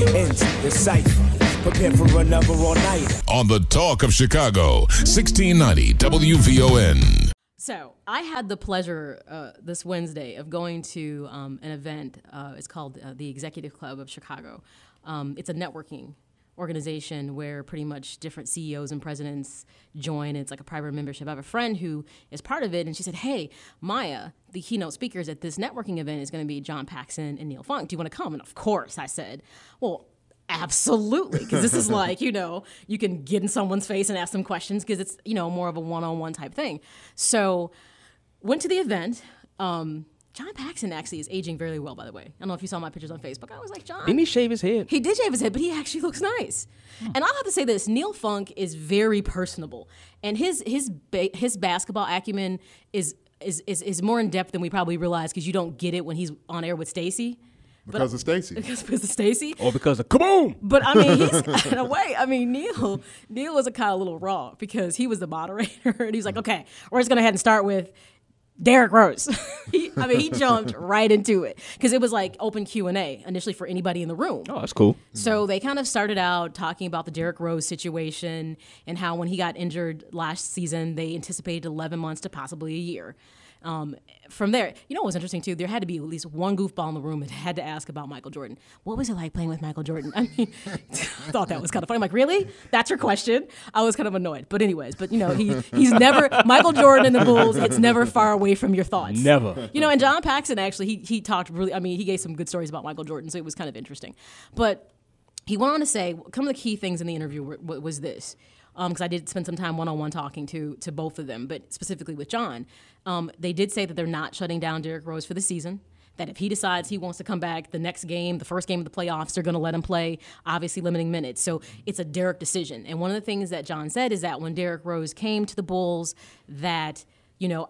Into the Cypher. Prepare for another all night. On the Talk of Chicago, 1690 WVON. So I had the pleasure this Wednesday of going to an event. It's called the Executive Club of Chicago. It's a networking organization where pretty much different CEOs and presidents join. It's like a private membership. I have a friend who is part of it, and she said, hey, Maya, the keynote speakers at this networking event is going to be John Paxson and Neil Funk. Do you want to come? And of course, I said, well, absolutely, because this is like, you can get in someone's face and ask them questions because it's, more of a one-on-one type thing. So went to the event. John Paxson actually is aging very well, by the way. I don't know if you saw my pictures on Facebook. I was like, John. Didn't he shave his head? He did shave his head, but he actually looks nice. And I'll have to say this, Neil Funk is very personable. And his basketball acumen is more in-depth than we probably realize because you don't get it when he's on air with Stacey. Because of Stacey. Because of Stacey. Or because of kaboom. But I mean, he's in a way, Neil was a kind of little raw because he was the moderator. And he's like, okay, we're just going to head and start with Derrick Rose. He jumped right into it because it was like open Q&A initially for anybody in the room. Oh, that's cool. So they kind of started out talking about the Derrick Rose situation and how when he got injured last season, they anticipated 11 months to possibly a year. From there, what was interesting too? There had to be at least one goofball in the room that had to ask about Michael Jordan. What was it like playing with Michael Jordan? I thought that was kind of funny. I'm like, really? That's your question? I was kind of annoyed. But anyways, he's never, Michael Jordan and the Bulls, it's never far away from your thoughts. Never. And John Paxson actually, he talked really, he gave some good stories about Michael Jordan, so it was kind of interesting. But he went on to say, some of the key things in the interview was this. Because I did spend some time one-on-one talking to both of them, but specifically with John. They did say that they're not shutting down Derrick Rose for the season, that if he decides he wants to come back the next game, the first game of the playoffs, they're going to let him play, obviously limiting minutes. So it's a Derrick decision. And one of the things that John said is that when Derrick Rose came to the Bulls, that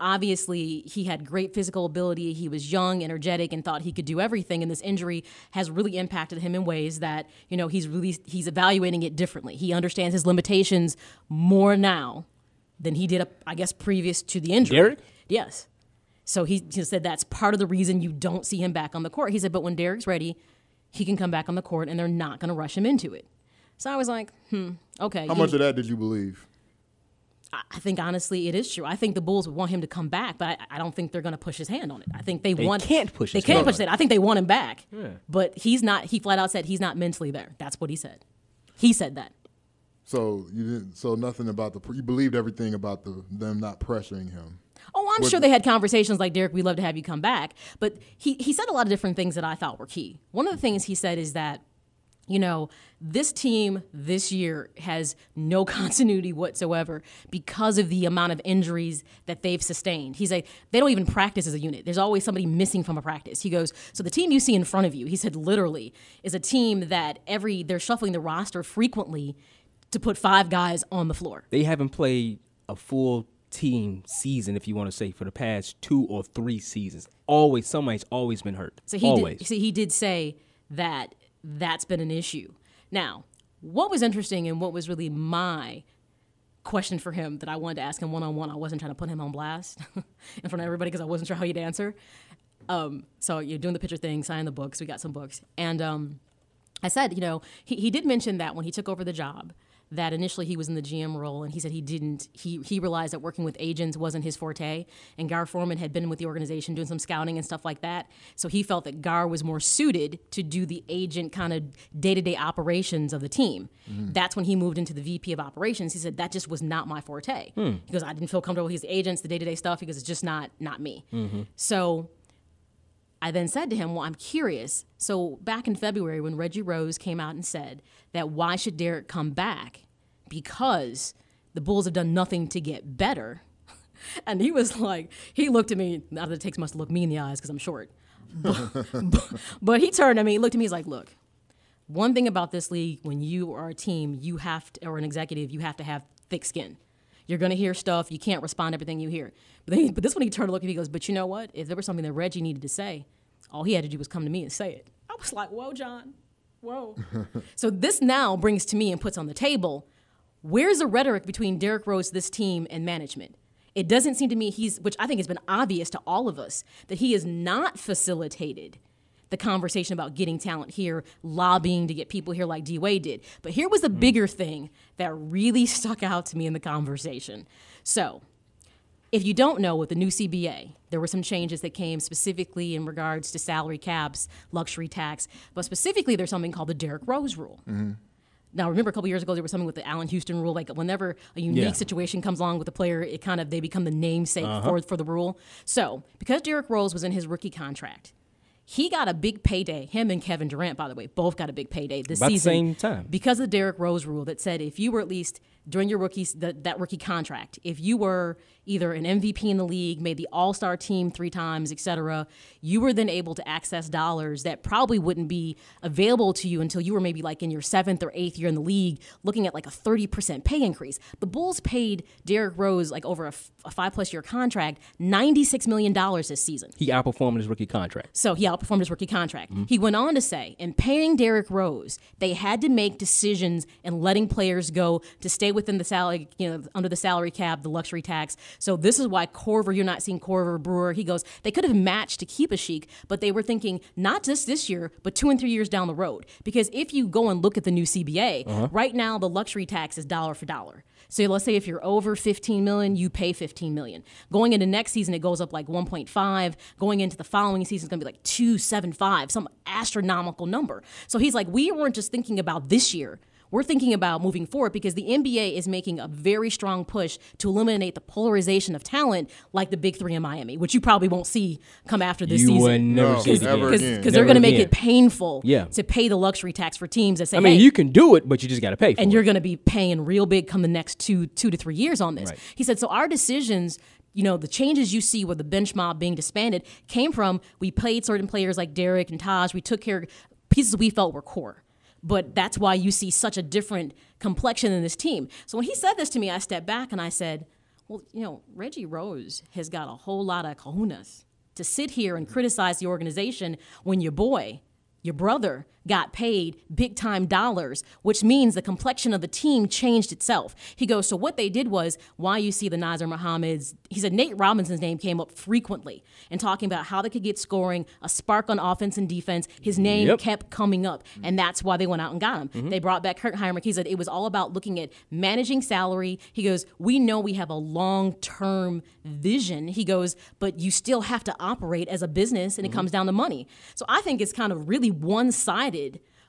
obviously he had great physical ability. He was young, energetic, and thought he could do everything. And this injury has really impacted him in ways that, he's evaluating it differently. He understands his limitations more now than he did, previous to the injury. Derrick? Yes. So he said that's part of the reason you don't see him back on the court. He said, but when Derrick's ready, he can come back on the court and they're not going to rush him into it. So I was like, okay. How much of that did you believe? I think, honestly, it is true. I think the Bulls would want him to come back, but I don't think they're going to push his hand on it. I think they can't push his hand. They can't push it. I think they want him back. Yeah. But he's not. He flat out said he's not mentally there. That's what he said. He said that. So you didn't. So nothing about you believed everything about them not pressuring him. Oh, I'm sure they had conversations like, Derrick, we'd love to have you come back. But he said a lot of different things that I thought were key. One of the things he said is that, this team this year has no continuity whatsoever because of the amount of injuries that they've sustained. He's like, they don't even practice as a unit. There's always somebody missing from a practice. He goes, so the team you see in front of you, he said literally, is a team that they're shuffling the roster frequently to put 5 guys on the floor. They haven't played a full team season, if you want to say, for the past 2 or 3 seasons. Somebody's always been hurt. So he did say that that's been an issue. Now, what was interesting and what was really my question for him that I wanted to ask him one-on-one, I wasn't trying to put him on blast in front of everybody because I wasn't sure how he'd answer. So you're doing the picture thing, signing the books. We got some books. And I said, he did mention that when he took over the job, that initially he was in the GM role, and he said he realized that working with agents wasn't his forte, and Gar Forman had been with the organization doing some scouting and stuff like that, so he felt that Gar was more suited to do the agent kind of day-to-day operations of the team. Mm-hmm. That's when he moved into the VP of operations. He said, that just was not my forte. He goes, I didn't feel comfortable with his agents, the day-to-day stuff, because it's just not me. Mm-hmm. So I then said to him, well, I'm curious. So back in February when Reggie Rose came out and said that why should Derrick come back? Because the Bulls have done nothing to get better. And he was like, he looked at me, not that it takes much to look me in the eyes because I'm short. But he turned to me, looked at me, he's like, look, one thing about this league, when you are a team, or an executive, you have to have thick skin. You're going to hear stuff. You can't respond to everything you hear. But this one, he turned to look at me, he goes, but you know what? If there was something that Reggie needed to say, all he had to do was come to me and say it. I was like, whoa, John, whoa. So this now brings to me and puts on the table, where's the rhetoric between Derrick Rose, this team, and management? It doesn't seem to me which I think has been obvious to all of us, that he has not facilitated the conversation about getting talent here, lobbying to get people here like D-Wade did. But here was the bigger thing that really stuck out to me in the conversation. So, if you don't know, with the new CBA, there were some changes that came specifically in regards to salary caps, luxury tax, but specifically there's something called the Derrick Rose rule. Now, remember a couple years ago, there was something with the Allen Houston rule. Like whenever a unique situation comes along with a player, it kind of, they become the namesake for the rule. So because Derrick Rose was in his rookie contract, he got a big payday. Him and Kevin Durant, by the way, both got a big payday this About season. the same time. Because of the Derrick Rose rule that said if you were at least during your that rookie contract, if you were either an MVP in the league, made the All-Star team 3 times, et cetera, you were then able to access dollars that probably wouldn't be available to you until you were maybe like in your 7th or 8th year in the league, looking at like a 30% pay increase. The Bulls paid Derrick Rose, like over a 5+ year contract, $96 million this season. He outperformed his rookie contract. So he outperformed his rookie contract. He went on to say, in paying Derrick Rose, they had to make decisions and letting players go to stay within the salary, under the salary cap, the luxury tax. So this is why you're not seeing Korver, Brewer. He goes, they could have matched to keep a Sheik, but they were thinking not just this year, but 2 and 3 years down the road. Because if you go and look at the new CBA, right now the luxury tax is dollar for dollar. So let's say if you're over $15 million, you pay $15 million. Going into next season, it goes up like 1.5. Going into the following season, it's going to be like 2.75, some astronomical number. So he's like, we weren't just thinking about this year. We're thinking about moving forward because the NBA is making a very strong push to eliminate the polarization of talent like the Big Three in Miami, which you probably won't see come after this season. You would never see it again. Because they're going to make it painful to pay the luxury tax for teams that say, hey, you can do it, but you just got to pay for it. And you're going to be paying real big come the next 2 to 3 years on this. Right. He said, so our decisions, the changes you see with the bench mob being disbanded came from we played certain players like Derrick and Taj. We took care of pieces we felt were core. But that's why you see such a different complexion in this team. So when he said this to me, I stepped back and I said, well, Reggie Rose has got a whole lot of kahunas to sit here and criticize the organization when your brother got paid big-time dollars, which means the complexion of the team changed itself. He goes, so what they did was, why you see the Nazr Muhammad's, he said Nate Robinson's name came up frequently in talking about how they could get scoring, a spark on offense and defense. His name kept coming up, and that's why they went out and got him. They brought back Kurt Heinrich. He said it was all about looking at managing salary. He goes, we know we have a long-term vision. He goes, but you still have to operate as a business, and it comes down to money. So I think it's kind of really one-sided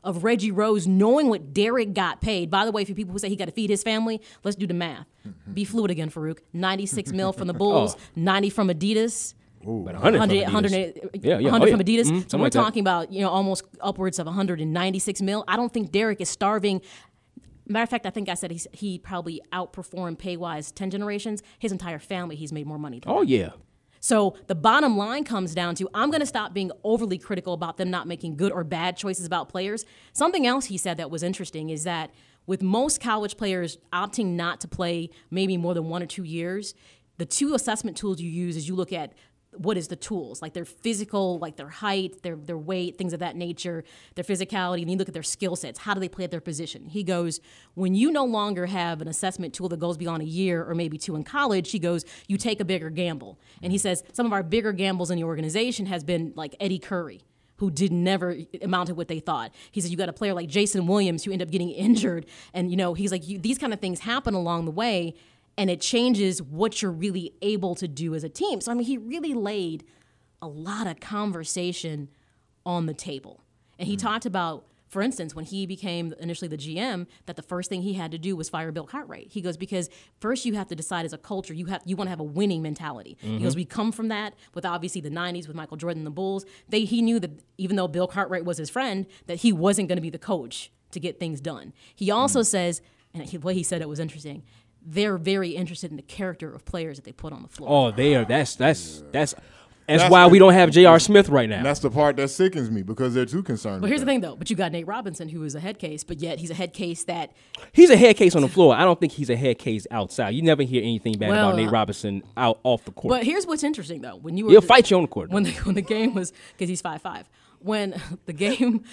of Reggie Rose knowing what Derrick got paid. By the way, for people who say he got to feed his family, let's do the math. Be fluid again, Farouk. 96 mil from the Bulls, 90 from Adidas. Ooh, 100 from Adidas. So we're talking about almost upwards of 196 mil. I don't think Derrick is starving. Matter of fact, I think I said he probably outperformed pay-wise 10 generations. His entire family, he's made more money than that. Yeah. So the bottom line comes down to, I'm going to stop being overly critical about them not making good or bad choices about players. Something else he said that was interesting is that with most college players opting not to play maybe more than 1 or 2 years, the 2 assessment tools you use is you look at what is the tools, like their physical, like their height, their weight, things of that nature, their physicality, and you look at their skill sets. How do they play at their position? He goes, when you no longer have an assessment tool that goes beyond a year or maybe 2 in college, he goes, you take a bigger gamble. And he says some of our bigger gambles in the organization has been like Eddie Curry, who never amount to what they thought. He said, you got a player like Jason Williams who ended up getting injured. And, he's like, these kind of things happen along the way, and it changes what you're really able to do as a team. So, he really laid a lot of conversation on the table. And he talked about, for instance, when he became initially the GM, that the first thing he had to do was fire Bill Cartwright. He goes, because first you have to decide as a culture, you want to have a winning mentality. He goes, we come from that with obviously the 90s with Michael Jordan and the Bulls. He knew that even though Bill Cartwright was his friend, that he wasn't going to be the coach to get things done. He also says, and what he said, it was interesting, they're very interested in the character of players that they put on the floor. Oh, they are. That's why we don't have J.R. Smith right now. That's the part that sickens me because they're too concerned. But here's the thing, though. But you got Nate Robinson, who is a head case, but yet he's a head case that he's a head case on the floor. I don't think he's a head case outside. You never hear anything bad about Nate Robinson off the court. But here's what's interesting, though. He'll fight you on the court. When the game was, because he's 5'5". When the game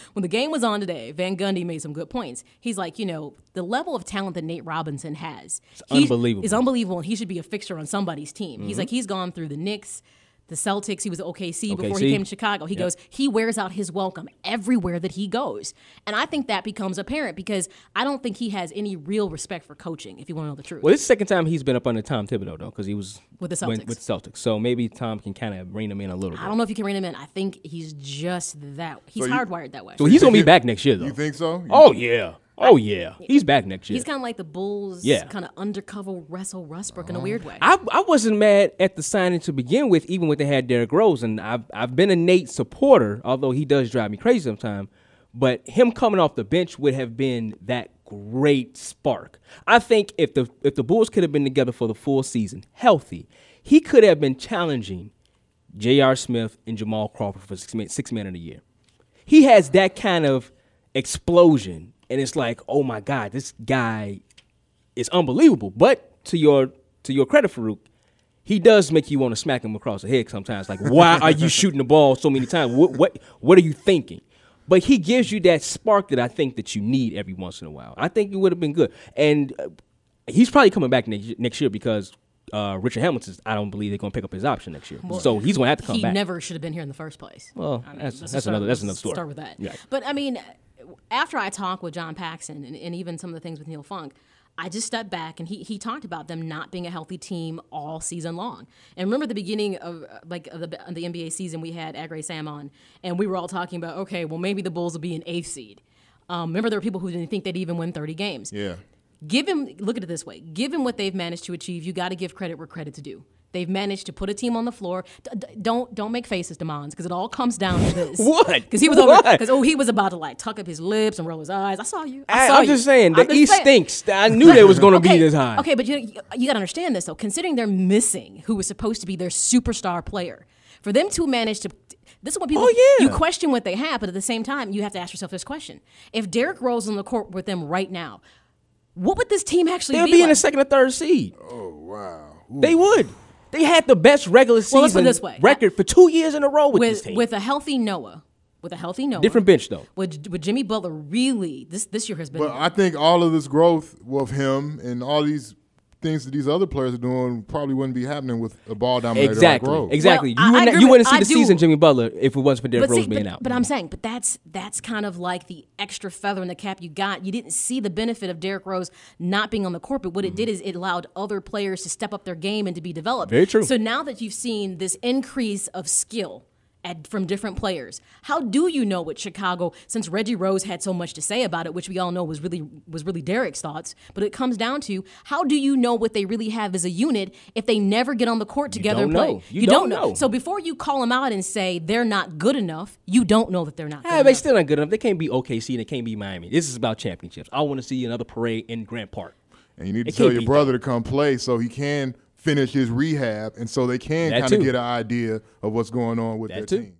was on today, Van Gundy made some good points. He's like, the level of talent that Nate Robinson has is unbelievable. Is unbelievable, and he should be a fixture on somebody's team. He's like, he's gone through the Knicks, the Celtics. He was at OKC before he came to Chicago. He goes, he wears out his welcome everywhere that he goes. And I think that becomes apparent because I don't think he has any real respect for coaching, if you want to know the truth. Well, it's the second time he's been up under Tom Thibodeau, though, because he was with the Celtics. With the Celtics. So maybe Tom can kind of rein him in a little bit. I don't know if you can rein him in. I think he's just that. He's hardwired that way. So he's going to be back next year, though. You think so? Oh, yeah. Oh, yeah. He's back next year. He's kind of like the Bulls kind of undercover Russell Westbrook in a weird way. I wasn't mad at the signing to begin with, even when they had Derrick Rose. And I've been a Nate supporter, although he does drive me crazy sometimes. But him coming off the bench would have been that great spark. I think if the Bulls could have been together for the full season, healthy, he could have been challenging J.R. Smith and Jamal Crawford for six man of the year. He has that kind of explosion. And it's like, oh my God, this guy is unbelievable. But to your credit, Farouk, he does make you want to smack him across the head sometimes. Like, why are you shooting the ball so many times? What are you thinking? But he gives you that spark that I think that you need every once in a while. I think it would have been good. And he's probably coming back next year because Richard Hamilton, I don't believe they're going to pick up his option next year. Well, so he's going to have to come back. He never should have been here in the first place. Well, that's another story. Start with that. Right. But, I mean, after I talked with John Paxson and even some of the things with Neil Funk, I just stepped back and he talked about them not being a healthy team all season long. And remember the beginning of the NBA season, we had Agre Sam on, and we were all talking about, okay, well, maybe the Bulls will be an 8th seed. Remember there were people who didn't think they'd even win 30 games. Yeah. Look at it this way. Given what they've managed to achieve, you got to give credit where credit's due. They've managed to put a team on the floor. Don't make faces, Demons, because it all comes down to this. What? Because he was over. Because he was about to like tuck up his lips and roll his eyes. I saw you. I'm just saying the East stinks. I knew they was going to be this high. Okay, but you got to understand this though. Considering they're missing who was supposed to be their superstar player, for them to manage to. This is what people. You question what they have, but at the same time, you have to ask yourself this question: if Derrick Rose on the court with them right now, what would this team actually be? They'll be in like? the second or third seed. Oh wow. Ooh. They would. They had the best regular season record for 2 years in a row with this team. With a healthy Noah. Different bench, though. With Jimmy Butler, really, this year has been. But I think all of this growth of him and all these things that these other players are doing probably wouldn't be happening with a ball dominator like Rose. Exactly. Well, you wouldn't see the season Jimmy Butler if it wasn't for Derrick Rose being out. But I'm saying, that's kind of like the extra feather in the cap you got. You didn't see the benefit of Derrick Rose not being on the court, but what it did is it allowed other players to step up their game and to be developed. Very true. So now that you've seen this increase of skill from different players, how do you know what Chicago, since Reggie Rose had so much to say about it, which we all know was really Derrick's thoughts, but it comes down to how do you know what they really have as a unit if they never get on the court together and play? You don't know. So before you call them out and say they're not good enough, you don't know that they're not good enough. They still not good enough. They can't be OKC and they can't be Miami. This is about championships. I want to see another parade in Grant Park. And you need to tell your brother to come play so he can finish his rehab and so they can kind of get an idea of what's going on with their team.